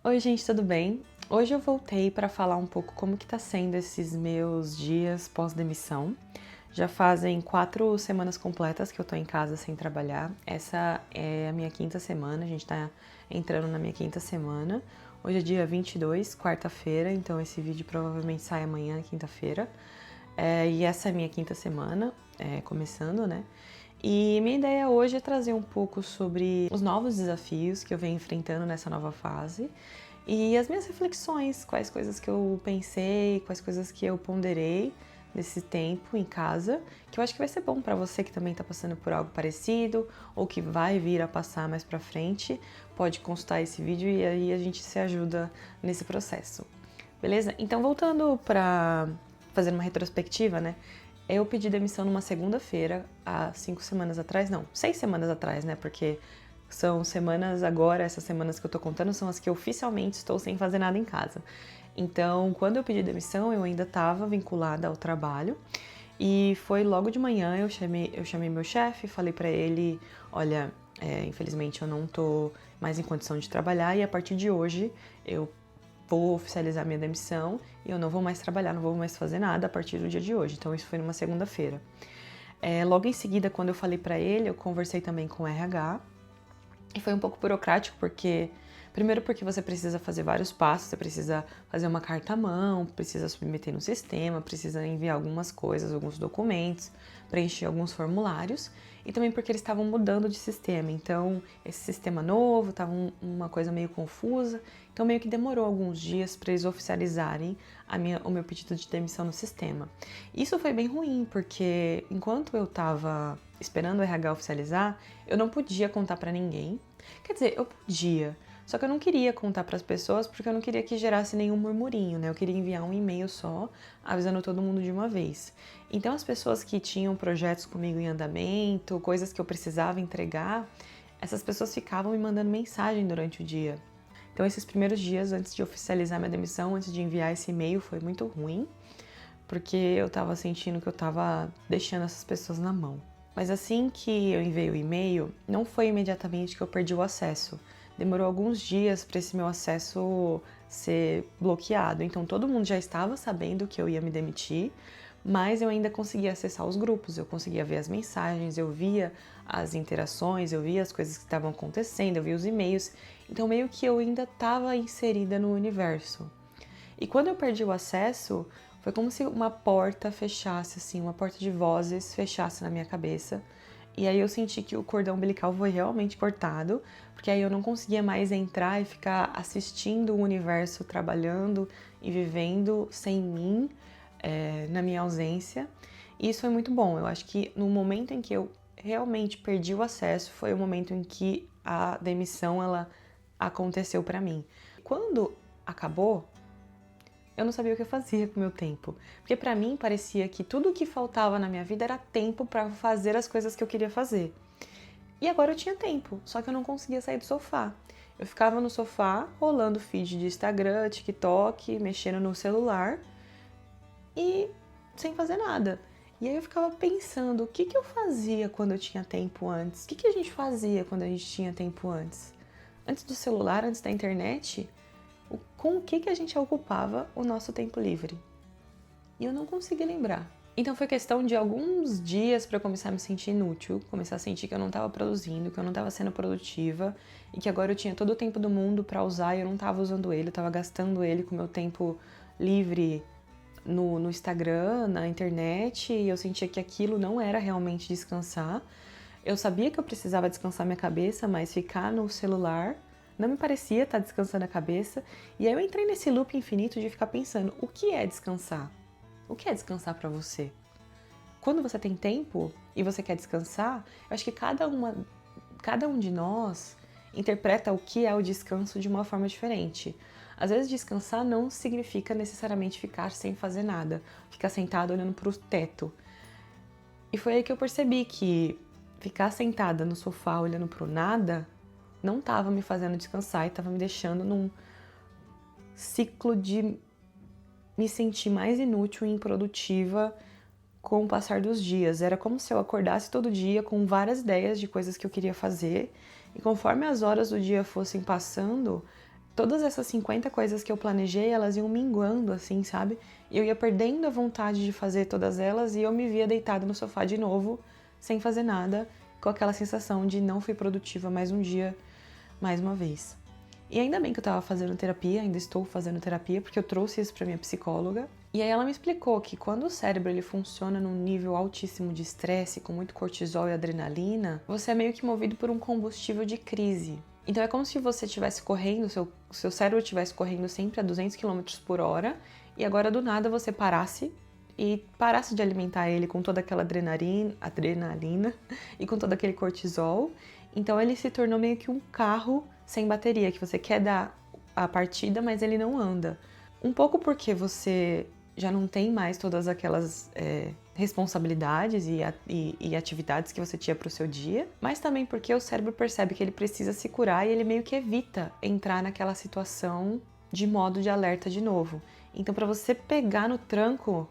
Oi, gente, tudo bem? Hoje eu voltei para falar um pouco como que tá sendo esses meus dias pós-demissão. Já fazem 4 semanas completas que eu tô em casa sem trabalhar. Essa é a minha quinta semana, a gente tá entrando na minha quinta semana. Hoje é dia 22, quarta-feira, então esse vídeo provavelmente sai amanhã, quinta-feira. E essa é a minha quinta semana, começando, né? E minha ideia hoje é trazer um pouco sobre os novos desafios que eu venho enfrentando nessa nova fase e as minhas reflexões, quais coisas que eu pensei, quais coisas que eu ponderei nesse tempo em casa, que eu acho que vai ser bom para você que também está passando por algo parecido ou que vai vir a passar mais para frente. Pode consultar esse vídeo e aí a gente se ajuda nesse processo. Beleza? Então, voltando para fazer uma retrospectiva, né? Eu pedi demissão numa segunda-feira, há 5 semanas atrás, não, 6 semanas atrás, né? Porque são semanas agora, essas semanas que eu tô contando são as que oficialmente estou sem fazer nada em casa. Então, quando eu pedi demissão, eu ainda estava vinculada ao trabalho e foi logo de manhã eu chamei meu chefe, falei para ele, olha, infelizmente eu não tô mais em condição de trabalhar e a partir de hoje eu vou oficializar minha demissão e eu não vou mais trabalhar, não vou mais fazer nada a partir do dia de hoje. Então isso foi numa segunda-feira. Logo em seguida, quando eu falei para ele, eu conversei também com o RH e foi um pouco burocrático porque primeiro porque você precisa fazer vários passos, você precisa fazer uma carta à mão, precisa submeter no sistema, precisa enviar algumas coisas, alguns documentos, preencher alguns formulários e também porque eles estavam mudando de sistema. Então, esse sistema novo estava uma coisa meio confusa, então meio que demorou alguns dias para eles oficializarem o meu pedido de demissão no sistema. Isso foi bem ruim, porque enquanto eu estava esperando o RH oficializar, eu não podia contar para ninguém. Quer dizer, eu podia, só que eu não queria contar para as pessoas porque eu não queria que gerasse nenhum murmurinho, né? Eu queria enviar um e-mail só, avisando todo mundo de uma vez. Então as pessoas que tinham projetos comigo em andamento, coisas que eu precisava entregar, essas pessoas ficavam me mandando mensagem durante o dia. Então esses primeiros dias antes de oficializar minha demissão, antes de enviar esse e-mail, foi muito ruim, porque eu tava sentindo que eu tava deixando essas pessoas na mão. Mas assim que eu enviei o e-mail, não foi imediatamente que eu perdi o acesso. Demorou alguns dias para esse meu acesso ser bloqueado. Então todo mundo já estava sabendo que eu ia me demitir, mas eu ainda conseguia acessar os grupos, eu conseguia ver as mensagens, eu via as interações, eu via as coisas que estavam acontecendo, eu via os e-mails. Então meio que eu ainda estava inserida no universo. E quando eu perdi o acesso, foi como se uma porta fechasse, assim, uma porta de vozes fechasse na minha cabeça. E aí eu senti que o cordão umbilical foi realmente cortado, porque aí eu não conseguia mais entrar e ficar assistindo o universo trabalhando e vivendo sem mim, na minha ausência. E isso foi muito bom. Eu acho que no momento em que eu realmente perdi o acesso, foi o momento em que a demissão ela aconteceu para mim. Quando acabou, eu não sabia o que eu fazia com o meu tempo. Porque pra mim parecia que tudo o que faltava na minha vida era tempo pra fazer as coisas que eu queria fazer. E agora eu tinha tempo, só que eu não conseguia sair do sofá. Eu ficava no sofá, rolando feed de Instagram, TikTok, mexendo no celular e sem fazer nada. E aí eu ficava pensando, o que eu fazia quando eu tinha tempo antes? O que a gente fazia quando a gente tinha tempo antes? Antes do celular, antes da internet? Com o que a gente ocupava o nosso tempo livre? E eu não consegui lembrar. Então foi questão de alguns dias para eu começar a me sentir inútil, começar a sentir que eu não estava produzindo, que eu não estava sendo produtiva e que agora eu tinha todo o tempo do mundo para usar e eu não estava usando ele, eu estava gastando ele com o meu tempo livre no Instagram, na internet, e eu sentia que aquilo não era realmente descansar. Eu sabia que eu precisava descansar minha cabeça, mas ficar no celular não me parecia estar descansando a cabeça. E aí eu entrei nesse loop infinito de ficar pensando, o que é descansar? O que é descansar para você? Quando você tem tempo e você quer descansar, eu acho que cada um de nós interpreta o que é o descanso de uma forma diferente. Às vezes descansar não significa necessariamente ficar sem fazer nada, ficar sentado olhando para o teto. E foi aí que eu percebi que ficar sentada no sofá olhando para o nada não estava me fazendo descansar e estava me deixando num ciclo de me sentir mais inútil e improdutiva com o passar dos dias. Era como se eu acordasse todo dia com várias ideias de coisas que eu queria fazer e conforme as horas do dia fossem passando, todas essas 50 coisas que eu planejei, elas iam minguando, assim, sabe? E eu ia perdendo a vontade de fazer todas elas e eu me via deitada no sofá de novo, sem fazer nada, com aquela sensação de não fui produtiva mais um dia, mais uma vez. E ainda bem que eu tava fazendo terapia, ainda estou fazendo terapia, porque eu trouxe isso pra minha psicóloga. E aí ela me explicou que quando o cérebro ele funciona num nível altíssimo de estresse, com muito cortisol e adrenalina, você é meio que movido por um combustível de crise. Então é como se você estivesse correndo, seu cérebro estivesse correndo sempre a 200 km por hora, e agora do nada você parasse de alimentar ele com toda aquela adrenalina e com todo aquele cortisol. Então ele se tornou meio que um carro sem bateria, que você quer dar a partida, mas ele não anda. Um pouco porque você já não tem mais todas aquelas responsabilidades e atividades que você tinha para o seu dia, mas também porque o cérebro percebe que ele precisa se curar e ele meio que evita entrar naquela situação de modo de alerta de novo. Então, para você pegar no tranco,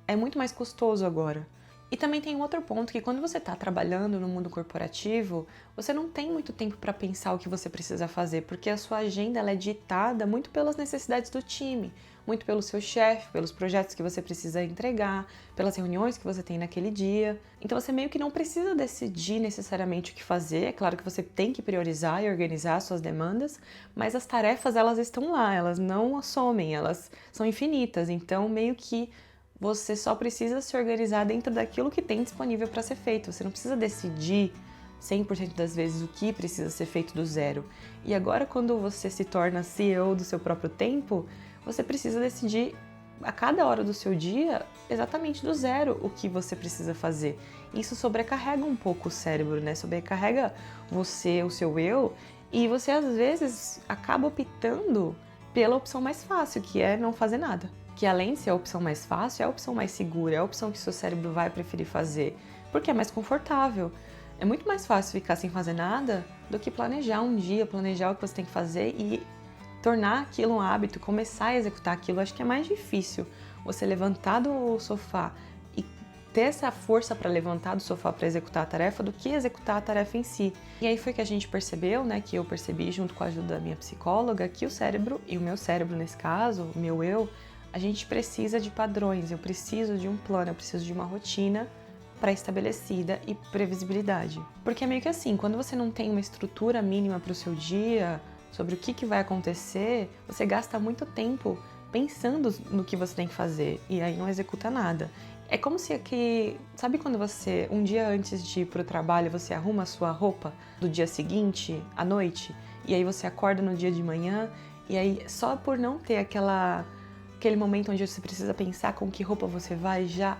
é muito mais custoso agora. E também tem um outro ponto, que quando você está trabalhando no mundo corporativo, você não tem muito tempo para pensar o que você precisa fazer, porque a sua agenda ela é ditada muito pelas necessidades do time, muito pelo seu chefe, pelos projetos que você precisa entregar, pelas reuniões que você tem naquele dia. Então você meio que não precisa decidir necessariamente o que fazer. É claro que você tem que priorizar e organizar as suas demandas, mas as tarefas elas estão lá, elas não somem, elas são infinitas. Então meio que você só precisa se organizar dentro daquilo que tem disponível para ser feito. Você não precisa decidir 100% das vezes o que precisa ser feito do zero. E agora, quando você se torna CEO do seu próprio tempo, você precisa decidir a cada hora do seu dia exatamente do zero o que você precisa fazer. Isso sobrecarrega um pouco o cérebro, né? Sobrecarrega você, o seu eu, e você às vezes acaba optando pela opção mais fácil, que é não fazer nada. Que além de ser a opção mais fácil, é a opção mais segura, é a opção que seu cérebro vai preferir fazer, porque é mais confortável. É muito mais fácil ficar sem fazer nada do que planejar um dia, planejar o que você tem que fazer e tornar aquilo um hábito, começar a executar aquilo. Acho que é mais difícil você levantar do sofá e ter essa força para levantar do sofá para executar a tarefa do que executar a tarefa em si. E aí foi que a gente percebeu, né, que eu percebi junto com a ajuda da minha psicóloga, que o cérebro, e o meu cérebro nesse caso, o meu eu, a gente precisa de padrões, eu preciso de um plano, eu preciso de uma rotina pré-estabelecida e previsibilidade. Porque é meio que assim, quando você não tem uma estrutura mínima para o seu dia, sobre o que vai acontecer, você gasta muito tempo pensando no que você tem que fazer e aí não executa nada. É como se aqui, sabe quando você, um dia antes de ir para o trabalho, você arruma a sua roupa do dia seguinte, à noite, e aí você acorda no dia de manhã, e aí só por não ter aquele momento onde você precisa pensar com que roupa você vai, já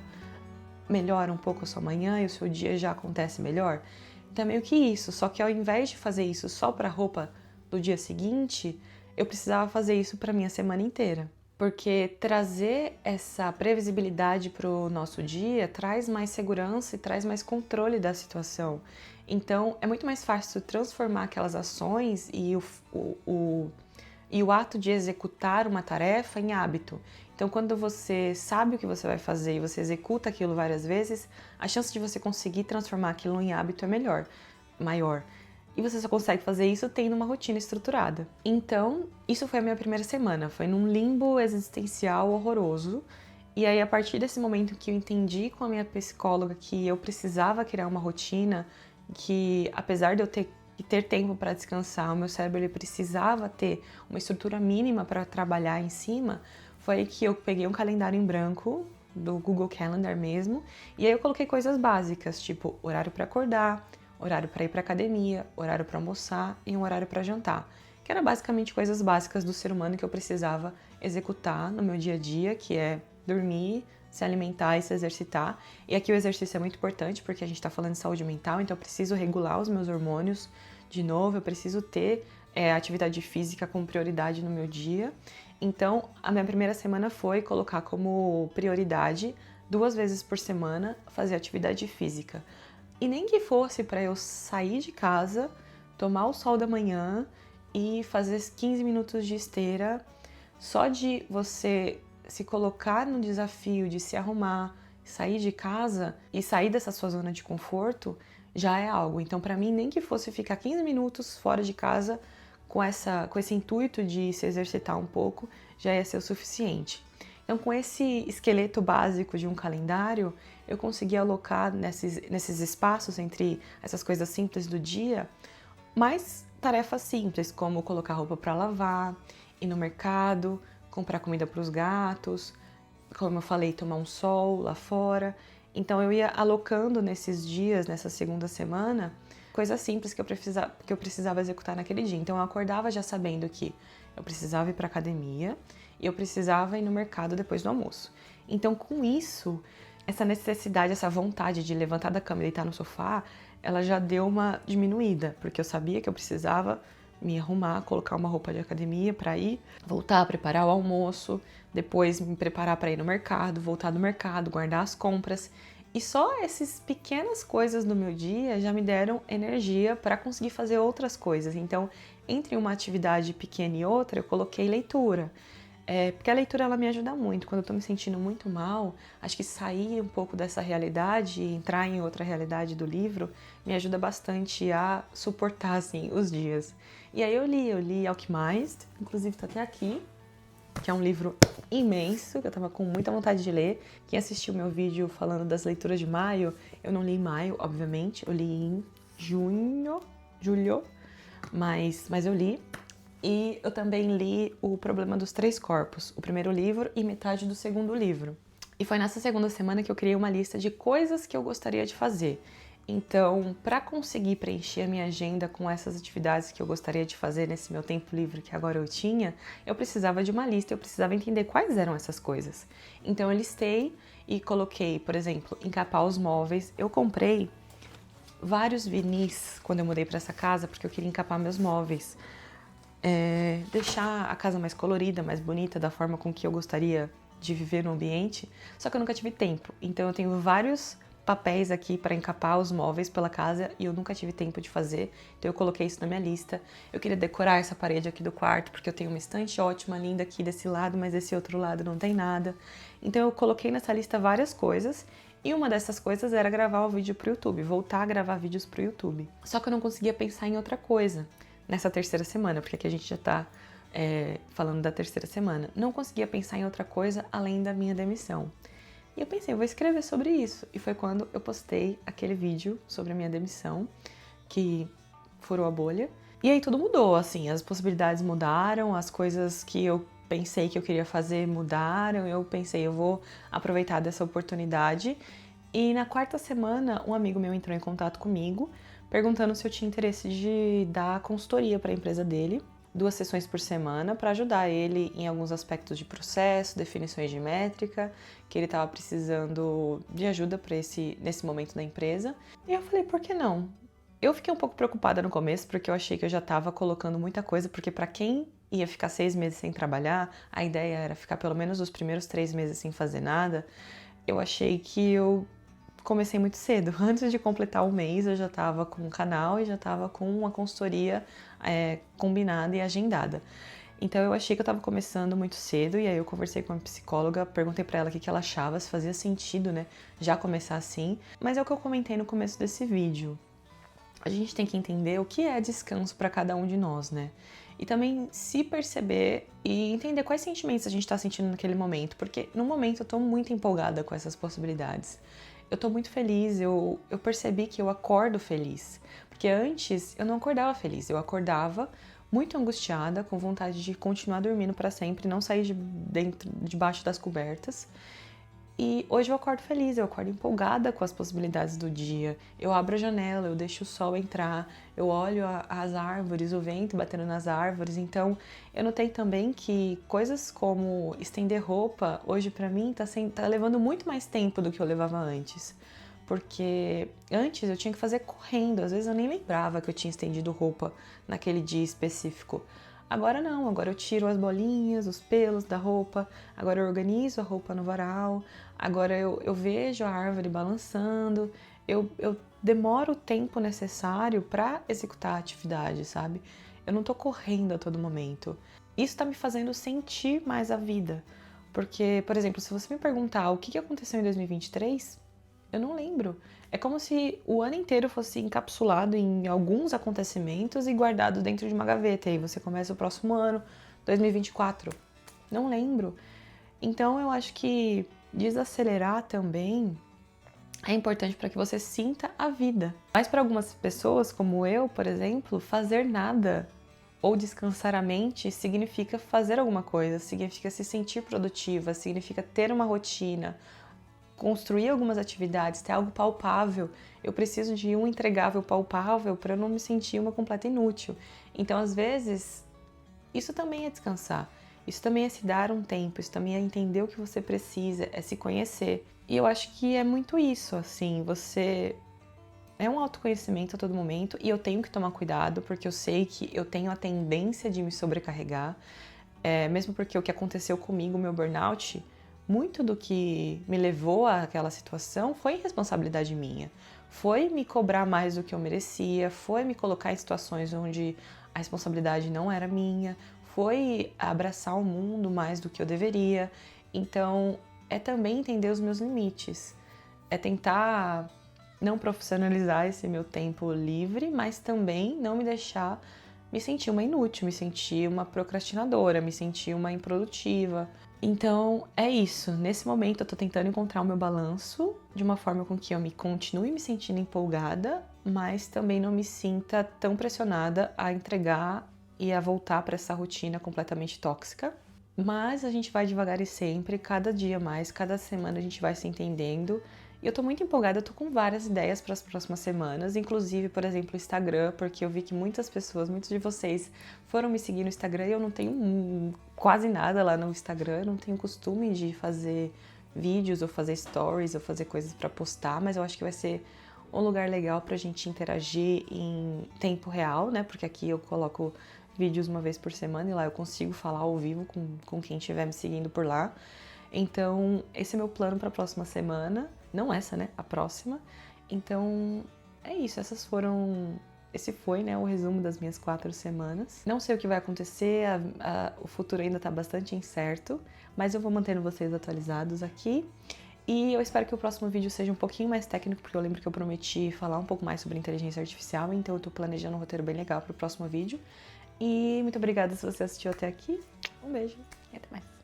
melhora um pouco a sua manhã e o seu dia já acontece melhor. Então é meio que isso, só que ao invés de fazer isso só para a roupa do dia seguinte, eu precisava fazer isso para minha semana inteira. Porque trazer essa previsibilidade para o nosso dia traz mais segurança e traz mais controle da situação. Então é muito mais fácil transformar aquelas ações e o ato de executar uma tarefa em hábito. Então, quando você sabe o que você vai fazer e você executa aquilo várias vezes, a chance de você conseguir transformar aquilo em hábito é maior. E você só consegue fazer isso tendo uma rotina estruturada. Então, isso foi a minha primeira semana. Foi num limbo existencial horroroso. E aí, a partir desse momento que eu entendi com a minha psicóloga que eu precisava criar uma rotina, que apesar de eu ter tempo para descansar, o meu cérebro ele precisava ter uma estrutura mínima para trabalhar em cima, foi aí que eu peguei um calendário em branco, do Google Calendar mesmo, e aí eu coloquei coisas básicas, tipo horário para acordar, horário para ir para academia, horário para almoçar e um horário para jantar, que era basicamente coisas básicas do ser humano que eu precisava executar no meu dia a dia, que é dormir, se alimentar e se exercitar. E aqui o exercício é muito importante porque a gente está falando de saúde mental, então eu preciso regular os meus hormônios de novo, eu preciso ter atividade física como prioridade no meu dia. Então, a minha primeira semana foi colocar como prioridade 2 vezes por semana fazer atividade física. E nem que fosse para eu sair de casa, tomar o sol da manhã e fazer 15 minutos de esteira, só de você se colocar no desafio de se arrumar, sair de casa e sair dessa sua zona de conforto, já é algo. Então, para mim, nem que fosse ficar 15 minutos fora de casa com esse intuito de se exercitar um pouco, já ia ser o suficiente. Então, com esse esqueleto básico de um calendário, eu consegui alocar nesses espaços entre essas coisas simples do dia, mais tarefas simples, como colocar roupa para lavar, ir no mercado, comprar comida para os gatos, como eu falei, tomar um sol lá fora. Então eu ia alocando nesses dias, nessa segunda semana, coisas simples que eu precisava executar naquele dia. Então eu acordava já sabendo que eu precisava ir para academia e eu precisava ir no mercado depois do almoço. Então com isso, essa necessidade, essa vontade de levantar da cama e deitar no sofá, ela já deu uma diminuída, porque eu sabia que eu precisava me arrumar, colocar uma roupa de academia para ir, voltar a preparar o almoço, depois me preparar para ir no mercado, voltar do mercado, guardar as compras. E só essas pequenas coisas do meu dia já me deram energia para conseguir fazer outras coisas. Então, entre uma atividade pequena e outra, eu coloquei leitura. Porque a leitura ela me ajuda muito. Quando eu tô me sentindo muito mal, acho que sair um pouco dessa realidade e entrar em outra realidade do livro me ajuda bastante a suportar assim, os dias. E aí eu li Alchemized, inclusive tá até aqui, que é um livro imenso, que eu tava com muita vontade de ler. Quem assistiu meu vídeo falando das leituras de maio, eu não li em maio, obviamente, eu li em julho, mas eu li. E eu também li O Problema dos Três Corpos, o primeiro livro e metade do segundo livro. E foi nessa segunda semana que eu criei uma lista de coisas que eu gostaria de fazer. Então, para conseguir preencher a minha agenda com essas atividades que eu gostaria de fazer nesse meu tempo livre que agora eu tinha, eu precisava de uma lista, eu precisava entender quais eram essas coisas. Então, eu listei e coloquei, por exemplo, encapar os móveis. Eu comprei vários vinis quando eu mudei para essa casa, porque eu queria encapar meus móveis. Deixar a casa mais colorida, mais bonita, da forma com que eu gostaria de viver no ambiente, só que eu nunca tive tempo. Então eu tenho vários papéis aqui para encapar os móveis pela casa e eu nunca tive tempo de fazer, então eu coloquei isso na minha lista. Eu queria decorar essa parede aqui do quarto, porque eu tenho uma estante ótima, linda aqui desse lado, mas desse outro lado não tem nada. Então eu coloquei nessa lista várias coisas, e uma dessas coisas era gravar o vídeo pro YouTube, voltar a gravar vídeos pro YouTube. Só que eu não conseguia pensar em outra coisa nessa terceira semana, porque aqui a gente já tá falando da terceira semana. Não conseguia pensar em outra coisa além da minha demissão. E eu pensei, eu vou escrever sobre isso. E foi quando eu postei aquele vídeo sobre a minha demissão, que furou a bolha. E aí tudo mudou, assim, as possibilidades mudaram, as coisas que eu pensei que eu queria fazer mudaram. Eu pensei, eu vou aproveitar dessa oportunidade. E na quarta semana, um amigo meu entrou em contato comigo, perguntando se eu tinha interesse de dar consultoria para a empresa dele, 2 sessões por semana, para ajudar ele em alguns aspectos de processo, definições de métrica, que ele estava precisando de ajuda nesse momento da empresa. E eu falei, por que não? Eu fiquei um pouco preocupada no começo, porque eu achei que eu já estava colocando muita coisa, porque para quem ia ficar 6 meses sem trabalhar, a ideia era ficar pelo menos os primeiros 3 meses sem fazer nada. Eu achei que eu comecei muito cedo. Antes de completar o mês, eu já estava com um canal e já estava com uma consultoria combinada e agendada. Então eu achei que eu estava começando muito cedo, e aí eu conversei com uma psicóloga, perguntei para ela o que ela achava, se fazia sentido, né, já começar assim. Mas é o que eu comentei no começo desse vídeo. A gente tem que entender o que é descanso para cada um de nós, né? E também se perceber e entender quais sentimentos a gente está sentindo naquele momento, porque no momento eu tô muito empolgada com essas possibilidades. Eu tô muito feliz, eu percebi que eu acordo feliz, porque antes eu não acordava feliz, eu acordava muito angustiada, com vontade de continuar dormindo para sempre, não sair debaixo das cobertas. E hoje eu acordo feliz, eu acordo empolgada com as possibilidades do dia. Eu abro a janela, eu deixo o sol entrar, eu olho as árvores, o vento batendo nas árvores. Então, eu notei também que coisas como estender roupa, hoje pra mim tá levando muito mais tempo do que eu levava antes. Porque antes eu tinha que fazer correndo, às vezes eu nem lembrava que eu tinha estendido roupa naquele dia específico. Agora não, agora eu tiro as bolinhas, os pelos da roupa, agora eu organizo a roupa no varal, agora eu vejo a árvore balançando, eu demoro o tempo necessário para executar a atividade, sabe? Eu não tô correndo a todo momento. Isso tá me fazendo sentir mais a vida, porque, por exemplo, se você me perguntar o que aconteceu em 2023, Eu não lembro. É como se o ano inteiro fosse encapsulado em alguns acontecimentos e guardado dentro de uma gaveta. E aí você começa o próximo ano, 2024. Não lembro. Então eu acho que desacelerar também é importante para que você sinta a vida. Mas para algumas pessoas, como eu, por exemplo, fazer nada ou descansar a mente significa fazer alguma coisa, significa se sentir produtiva, significa ter uma rotina, construir algumas atividades, ter algo palpável. Eu preciso de um entregável palpável para eu não me sentir uma completa inútil. Então, às vezes, isso também é descansar. Isso também é se dar um tempo, isso também é entender o que você precisa, é se conhecer. E eu acho que é muito isso, assim, você é um autoconhecimento a todo momento e eu tenho que tomar cuidado porque eu sei que eu tenho a tendência de me sobrecarregar, mesmo porque o que aconteceu comigo, meu burnout, muito do que me levou àquela situação foi responsabilidade minha. Foi me cobrar mais do que eu merecia, foi me colocar em situações onde a responsabilidade não era minha, foi abraçar o mundo mais do que eu deveria. Então, é também entender os meus limites, é tentar não profissionalizar esse meu tempo livre, mas também não me deixar me sentir uma inútil, me sentir uma procrastinadora, me sentir uma improdutiva. Então é isso. Nesse momento eu tô tentando encontrar o meu balanço de uma forma com que eu me continue me sentindo empolgada, mas também não me sinta tão pressionada a entregar e a voltar para essa rotina completamente tóxica. Mas a gente vai devagar e sempre, cada dia mais, cada semana a gente vai se entendendo. E eu tô muito empolgada, eu tô com várias ideias para as próximas semanas, inclusive, por exemplo, o Instagram, porque eu vi que muitas pessoas, muitos de vocês foram me seguir no Instagram e eu não tenho quase nada lá no Instagram, eu não tenho costume de fazer vídeos ou fazer stories ou fazer coisas para postar, mas eu acho que vai ser um lugar legal pra gente interagir em tempo real, né? Porque aqui eu coloco vídeos uma vez por semana e lá eu consigo falar ao vivo com quem estiver me seguindo por lá. Então, esse é meu plano para a próxima semana. Não essa, né? A próxima. Então, é isso. Esse foi, né, o resumo das minhas 4 semanas. Não sei o que vai acontecer, o futuro ainda tá bastante incerto, mas eu vou mantendo vocês atualizados aqui. E eu espero que o próximo vídeo seja um pouquinho mais técnico, porque eu lembro que eu prometi falar um pouco mais sobre inteligência artificial, então eu tô planejando um roteiro bem legal pro próximo vídeo. E muito obrigada se você assistiu até aqui. Um beijo e até mais.